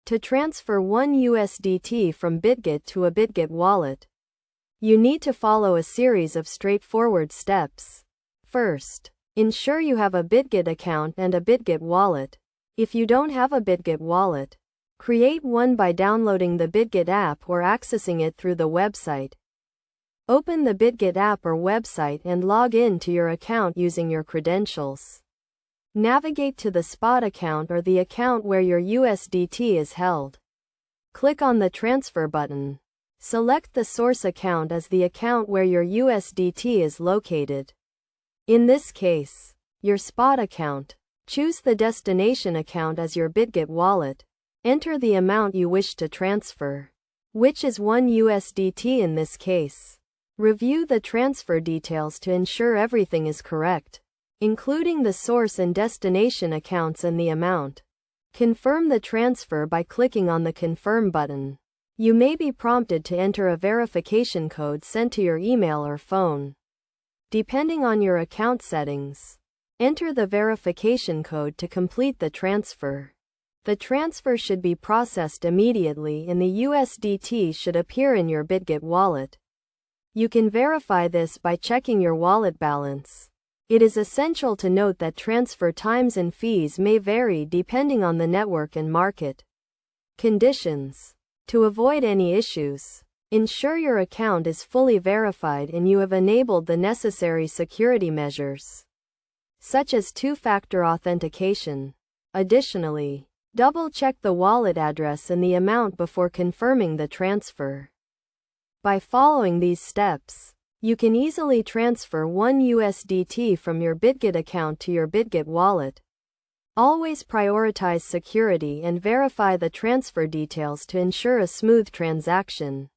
To transfer 1 USDT from Bitget to a Bitget wallet, you need to follow a series of straightforward steps. First, ensure you have a Bitget account and a Bitget wallet. If you don't have a Bitget wallet, create one by downloading the Bitget app or accessing it through the website. Open the Bitget app or website and log in to your account using your credentials. Navigate to the spot account or the account where your USDT is held. Click on the transfer button. Select the source account as the account where your USDT is located. In this case, your spot account. Choose the destination account as your Bitget wallet. Enter the amount you wish to transfer, which is 1 USDT in this case. Review the transfer details to ensure everything is correct, including the source and destination accounts and the amount. Confirm the transfer by clicking on the Confirm button. You may be prompted to enter a verification code sent to your email or phone. Depending on your account settings, enter the verification code to complete the transfer. The transfer should be processed immediately and the USDT should appear in your Bitget wallet. You can verify this by checking your wallet balance. It is essential to note that transfer times and fees may vary depending on the network and market conditions. To avoid any issues, ensure your account is fully verified and you have enabled the necessary security measures, such as two-factor authentication. Additionally, double-check the wallet address and the amount before confirming the transfer. By following these steps, you can easily transfer 1 USDT from your Bitget account to your Bitget wallet. Always prioritize security and verify the transfer details to ensure a smooth transaction.